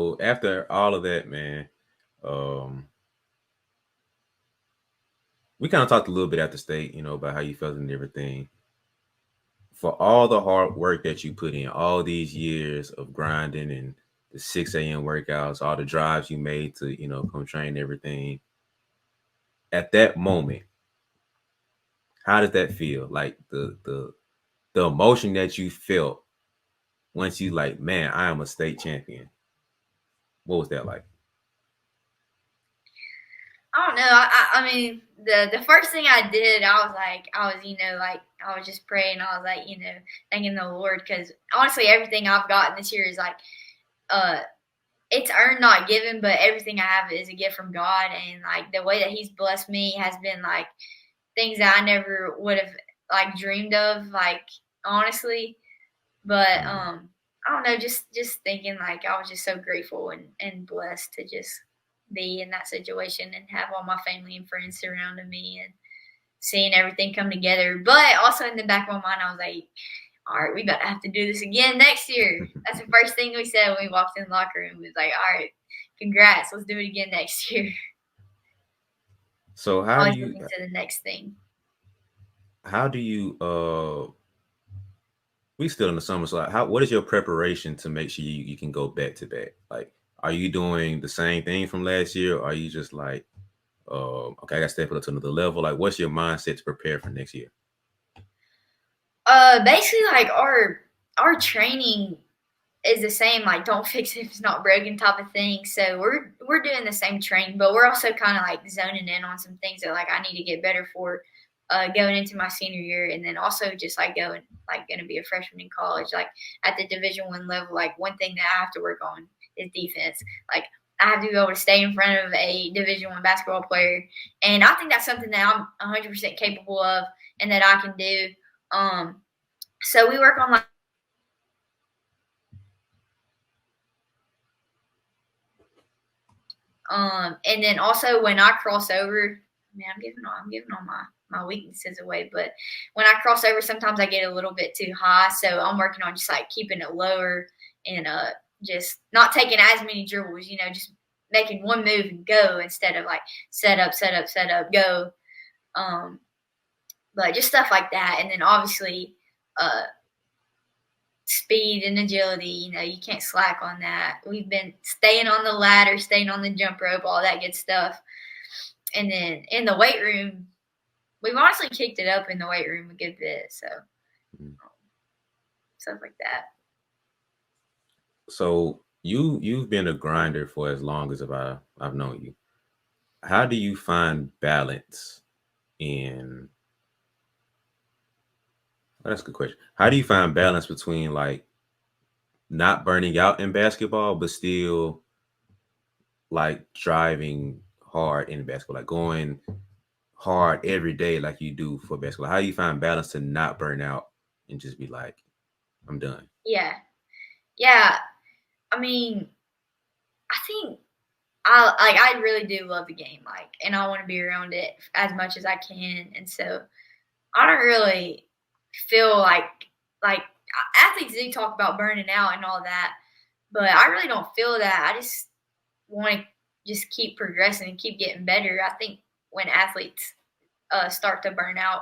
So after all of that, man, um, we kind of talked a little bit at the state, about how you felt and everything. For all the hard work that you put in, all these years of grinding and the 6 a.m. workouts, all the drives you made to, come train everything. At that moment, how did that feel? Like the emotion that you felt once you like, man, I am a state champion. What was that like? I don't know. I mean, the first thing I did, I was just praying. I was like, thanking the Lord because honestly, everything I've gotten this year is like, uh, it's earned, not given, but everything I have is a gift from God, and like the way that He's blessed me has been like things that I never would have like dreamed of, like honestly. But Mm. I don't know, just thinking like I was just so grateful and blessed to just be in that situation and have all my family and friends surrounding me and seeing everything come together. But also in the back of my mind, I was like, all right, we got to have to do this again next year. That's the first thing we said when we walked in the locker room. We was like, all right, congrats, let's do it again next year. So how do Always you looking to the next thing. how do you we still in the summer, so how what is your preparation to make sure you can go back to back? Like, are you doing the same thing from last year, or are you just like, okay, I got to step it up to another level? Like, what's your mindset to prepare for next year? Basically, like our training is the same, like don't fix it if it's not broken type of thing. So we're doing the same training, but we're also kind of like zoning in on some things that like I need to get better for going into my senior year, and then also just like going to be a freshman in college, like at the Division 1 level. Like one thing that I have to work on is defense. Like I have to be able to stay in front of a Division 1 basketball player, and I think that's something that I'm 100% capable of and that I can do. So we work on like and then also when I cross over, man, I'm giving all my weaknesses away. But when I cross over, sometimes I get a little bit too high, so I'm working on just like keeping it lower and just not taking as many dribbles. Just making one move and go instead of like set up, set up, set up, go. Um, but just stuff like that, and then obviously uh, speed and agility. You can't slack on that. We've been staying on the ladder, staying on the jump rope, all that good stuff. And then in the weight room, we've honestly kicked it up in the weight room a good bit. So Mm. stuff like that. So you've been a grinder for as long as I've known you. How do you find balance in? Oh, that's a good question. How do you find balance between like not burning out in basketball, but still like driving hard in basketball, like going hard every day like you do for basketball? How do you find balance to not burn out and just be like, I'm done? Yeah. Yeah. I mean, I think I really do love the game, like, and I want to be around it as much as I can. And so I don't really feel like athletes do talk about burning out and all that, but I really don't feel that. I just want to just keep progressing and keep getting better. I think when athletes start to burn out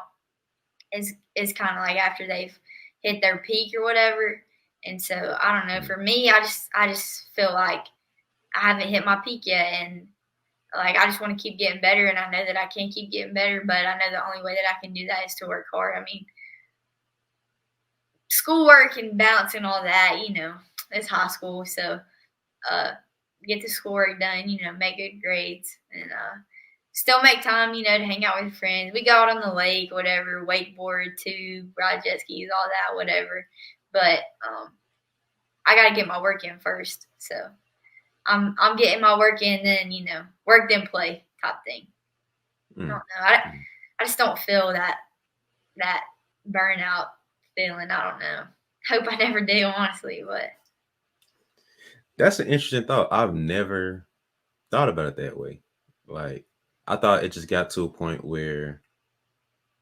is kind of like after they've hit their peak or whatever. And so I don't know. For me, I just feel like I haven't hit my peak yet, and like I just want to keep getting better. And I know that I can keep getting better, but I know the only way that I can do that is to work hard. I mean, schoolwork and balancing all that, it's high school, so uh, get the schoolwork done, make good grades, and still make time, to hang out with friends. We go out on the lake, whatever, wakeboard, tube, ride jet skis, all that, whatever. But I gotta get my work in first, so I'm getting my work in, then work then play type thing. I don't Mm. know. I just don't feel that burnout feeling. I don't know. Hope I never do, honestly, but That's an interesting thought. I've never thought about it that way. Like, I thought it just got to a point where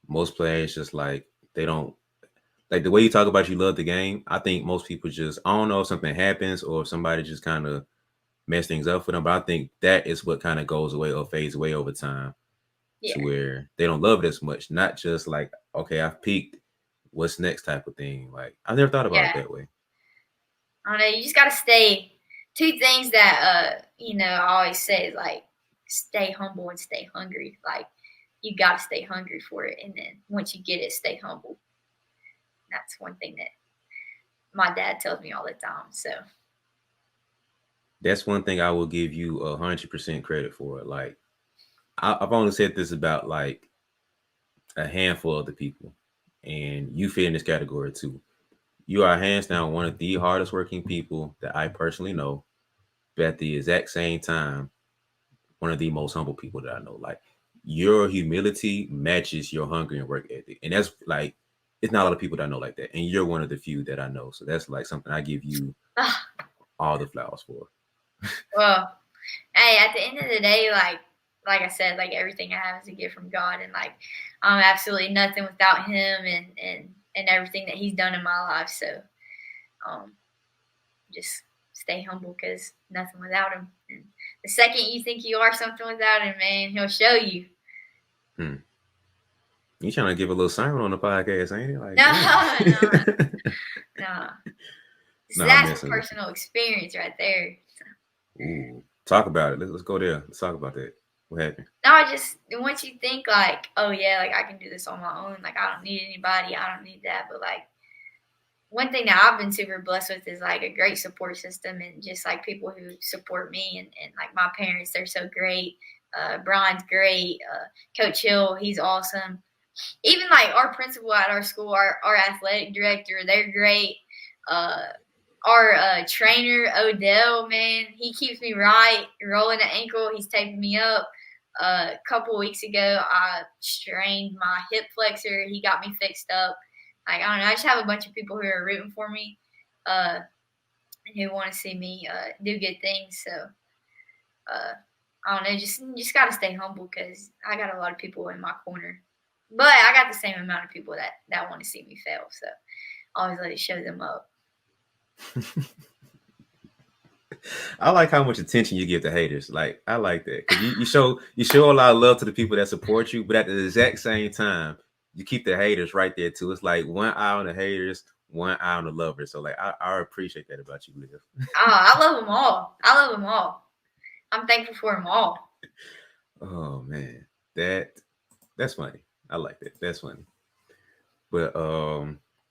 most players just like they don't like the way you talk about you love the game. I think most people just I don't know if something happens or if somebody just kind of mess things up for them. But I think that is what kind of goes away or fades away over time Yeah, to where they don't love it as much. Not just like, okay, I've peaked. What's next type of thing. Like I never thought about it yeah. that way. I don't know. You just gotta stay. Two things that I always say is like stay humble and stay hungry. Like you gotta stay hungry for it, and then once you get it, stay humble. That's one thing that my dad tells me all the time. So That's one thing I will give you 100% credit for. Like I've only said this about like a handful of the people, and you fit in this category too. You are hands down one of the hardest working people that I personally know, but at the exact same time, one of the most humble people that I know. Like your humility matches your hunger and work ethic, and that's like it's not a lot of people that I know like that, and you're one of the few that I know. So that's like something I give you all the flowers for. well, hey, at the end of the day, like I said, like everything I have is a gift from God, and like I'm absolutely nothing without Him, and everything that He's done in my life. So um, just stay humble because nothing without Him. And the second you think you are something without Him, man, He'll show you. Hmm. You trying to give a little sermon on the podcast, ain't it? Like, No, damn. no. No, I'm That's a messing with you. personal experience right there. Ooh, talk about it. Let's go there. Let's talk about that. What happened? No, I just once you think like, oh yeah, like I can do this on my own. Like I don't need anybody. I don't need that. But like one thing that I've been super blessed with is like a great support system and just like people who support me and like my parents, they're so great. Brian's great. Coach Hill, he's awesome. Even like our principal at our school, our athletic director, they're great. Uh, our trainer Odell, man, he keeps me right. Rolling an ankle, he's taping me up. A couple weeks ago, I strained my hip flexor. He got me fixed up. Like I don't know, I just have a bunch of people who are rooting for me, uh, and who want to see me do good things. So uh, I don't know, just gotta stay humble because I got a lot of people in my corner, but I got the same amount of people that want to see me fail. So I always let it show them up. I like how much attention you give to haters. Like I like that because you show a lot of love to the people that support you, but at the exact same time, you keep the haters right there too. It's like one eye on the haters, one eye on the lovers. So like I appreciate that about you, Liv. Oh, I love them all. I love them all. I'm thankful for them all. Oh man, that that's funny. I like that. That's funny. But